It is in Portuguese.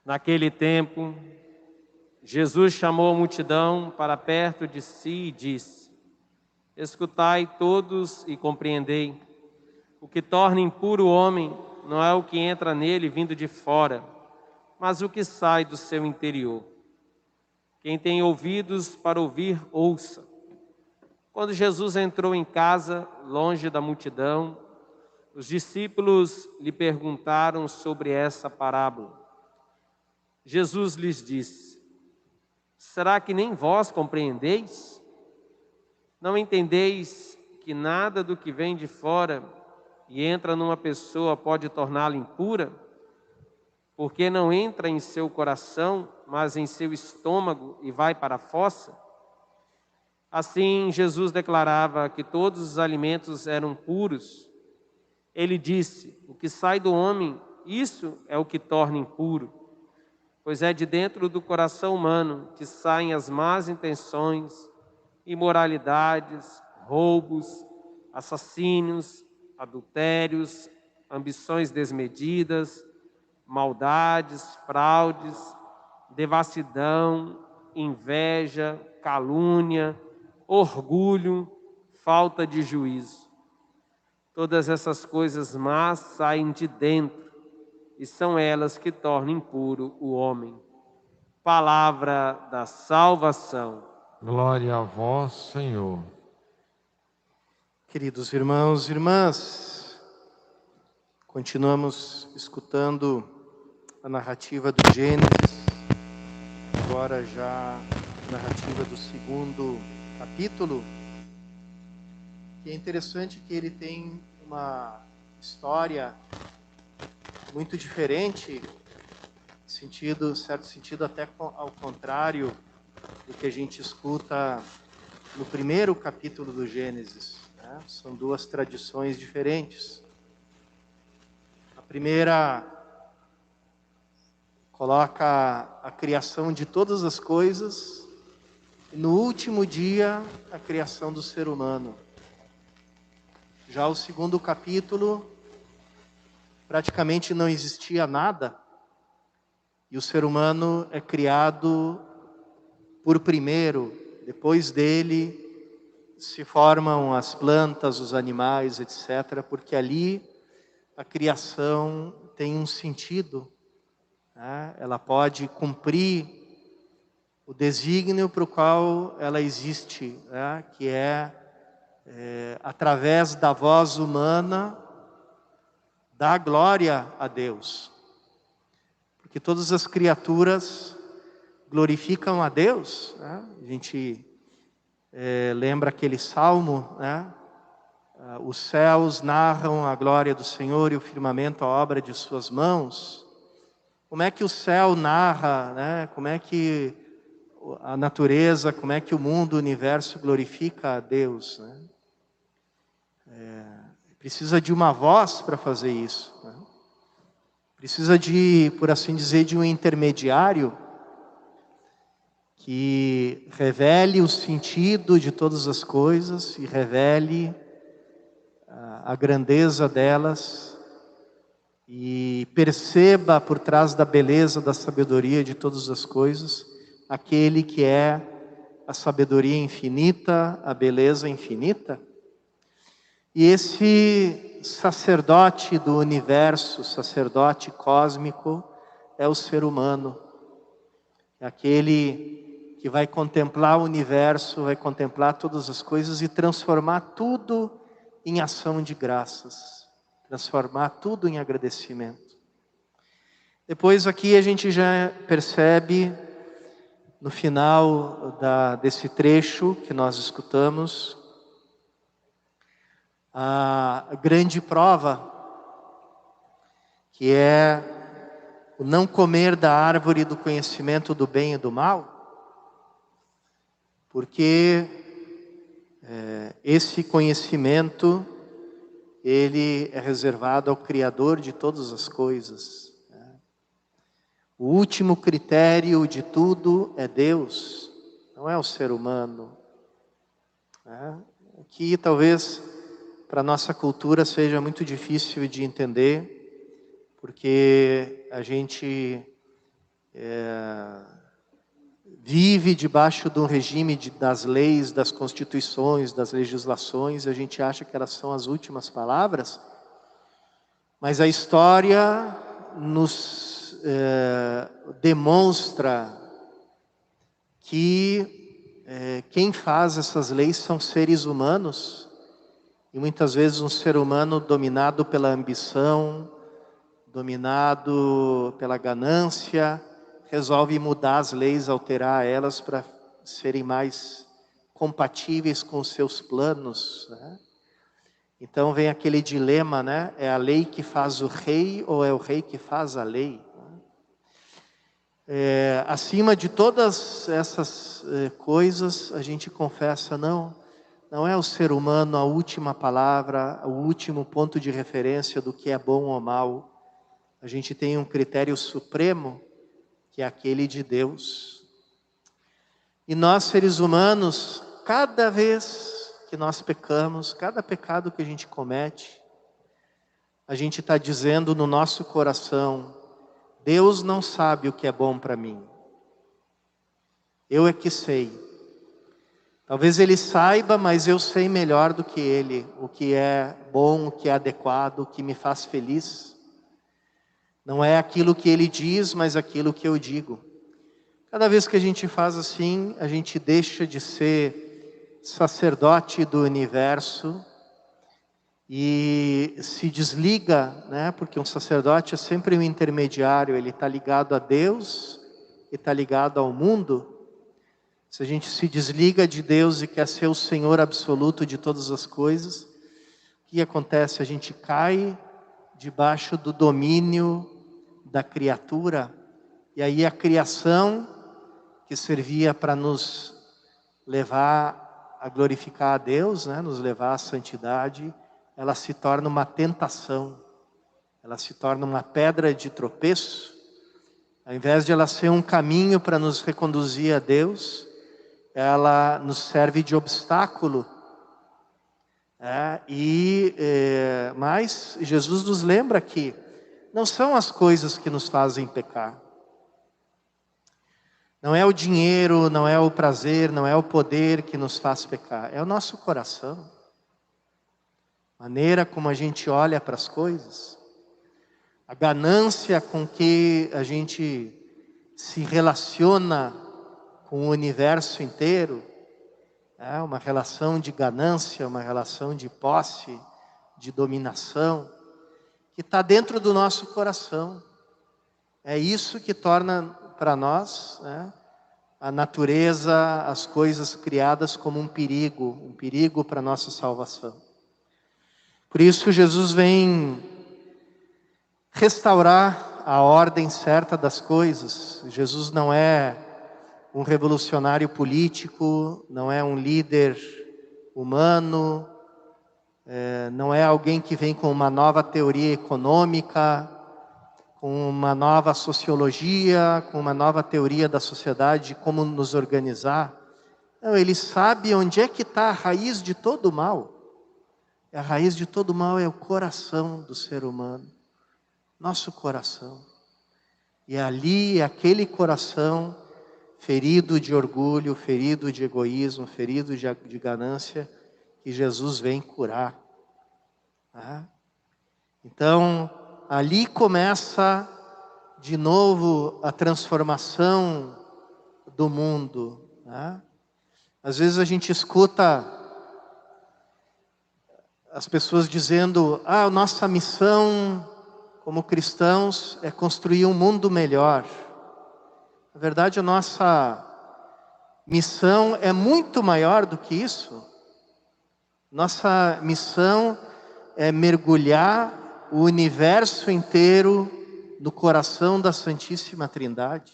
Naquele tempo, Jesus chamou a multidão para perto de si e disse: Escutai todos e compreendei. O que torna impuro o homem não é o que entra nele vindo de fora, mas o que sai do seu interior. Quem tem ouvidos para ouvir, ouça. Quando Jesus entrou em casa, longe da multidão, os discípulos lhe perguntaram sobre essa parábola. Jesus lhes disse: Será que nem vós compreendeis? Não entendeis que nada do que vem de fora e entra numa pessoa pode torná-la impura? Porque não entra em seu coração, mas em seu estômago e vai para a fossa? Assim, Jesus declarava que todos os alimentos eram puros. Ele disse: O que sai do homem, isso é o que torna impuro. Pois é de dentro do coração humano que saem as más intenções, imoralidades, roubos, assassínios, adultérios, ambições desmedidas, maldades, fraudes, devassidão, inveja, calúnia, orgulho, falta de juízo. Todas essas coisas más saem de dentro e são elas que tornam impuro o homem. Palavra da salvação. Glória a vós, Senhor. Queridos irmãos e irmãs, continuamos escutando a narrativa do Gênesis, agora já a narrativa do segundo capítulo, que é interessante que ele tem uma história muito diferente, certo sentido até ao contrário do que a gente escuta no primeiro capítulo do Gênesis, né? São duas tradições diferentes. A primeira coloca a criação de todas as coisas e no último dia a criação do ser humano. Já o segundo capítulo, praticamente não existia nada e o ser humano é criado por primeiro, depois dele se formam as plantas, os animais, etc., porque ali a criação tem um sentido, né? Ela pode cumprir o desígnio para o qual ela existe, né? Que é, através da voz humana, dar glória a Deus. Porque todas as criaturas glorificam a Deus, né? A gente lembra aquele salmo, né? Os céus narram a glória do Senhor e o firmamento a obra de suas mãos. Como é que o céu narra, né? Como é que a natureza, como é que o mundo, o universo glorifica a Deus, né? Precisa de uma voz para fazer isso, né? Precisa de, por assim dizer, de um intermediário que revele o sentido de todas as coisas e revele a grandeza delas e perceba por trás da beleza, da sabedoria de todas as coisas, aquele que é a sabedoria infinita, a beleza infinita. E esse sacerdote do universo, sacerdote cósmico, é o ser humano. É aquele que vai contemplar o universo, vai contemplar todas as coisas e transformar tudo em ação de graças, transformar tudo em agradecimento. Depois aqui a gente já percebe, no final desse trecho que nós escutamos, a grande prova, que é o não comer da árvore do conhecimento do bem e do mal, porque esse conhecimento, ele é reservado ao Criador de todas as coisas. O último critério de tudo é Deus, não é o ser humano. Que talvez para a nossa cultura seja muito difícil de entender, porque a gente vive debaixo de um regime das leis, das constituições, das legislações, a gente acha que elas são as últimas palavras, mas a história nos demonstra que quem faz essas leis são seres humanos, e muitas vezes um ser humano dominado pela ambição, dominado pela ganância, resolve mudar as leis, alterar elas para serem mais compatíveis com os seus planos, né? Então vem aquele dilema, né? É a lei que faz o rei ou é o rei que faz a lei? Acima de todas essas coisas, a gente confessa, não é o ser humano a última palavra, o último ponto de referência do que é bom ou mal. A gente tem um critério supremo, que é aquele de Deus. E nós, seres humanos, cada vez que nós pecamos, cada pecado que a gente comete, a gente está dizendo no nosso coração, Deus não sabe o que é bom para mim. Eu é que sei. Talvez Ele saiba, mas eu sei melhor do que Ele, o que é bom, o que é adequado, o que me faz feliz. Não é aquilo que Ele diz, mas aquilo que eu digo. Cada vez que a gente faz assim, a gente deixa de ser sacerdote do universo e se desliga, né? Porque um sacerdote é sempre um intermediário, ele está ligado a Deus e está ligado ao mundo. Se a gente se desliga de Deus e quer ser o Senhor absoluto de todas as coisas, o que acontece? A gente cai debaixo do domínio da criatura, e aí a criação, que servia para nos levar a glorificar a Deus, né? Nos levar à santidade, ela se torna uma tentação, ela se torna uma pedra de tropeço. Ao invés de ela ser um caminho para nos reconduzir a Deus, ela nos serve de obstáculo. Mas Jesus nos lembra que não são as coisas que nos fazem pecar. Não é o dinheiro, não é o prazer, não é o poder que nos faz pecar. É o nosso coração. A maneira como a gente olha para as coisas. A ganância com que a gente se relaciona com o universo inteiro. É uma relação de ganância, uma relação de posse, de dominação, que está dentro do nosso coração. É isso que torna para nós, né, a natureza, as coisas criadas como um perigo para a nossa salvação. Por isso Jesus vem restaurar a ordem certa das coisas. Jesus não é um revolucionário político, não é um líder humano, não é alguém que vem com uma nova teoria econômica, com uma nova sociologia, com uma nova teoria da sociedade, de como nos organizar. Não, ele sabe onde é que está a raiz de todo o mal. A raiz de todo o mal é o coração do ser humano, nosso coração. E ali, aquele coração ferido de orgulho, ferido de egoísmo, ferido de ganância, que Jesus vem curar. Então, ali começa de novo a transformação do mundo. Às vezes a gente escuta as pessoas dizendo, a nossa missão como cristãos é construir um mundo melhor. Na verdade, a nossa missão é muito maior do que isso. Nossa missão é mergulhar o universo inteiro no coração da Santíssima Trindade.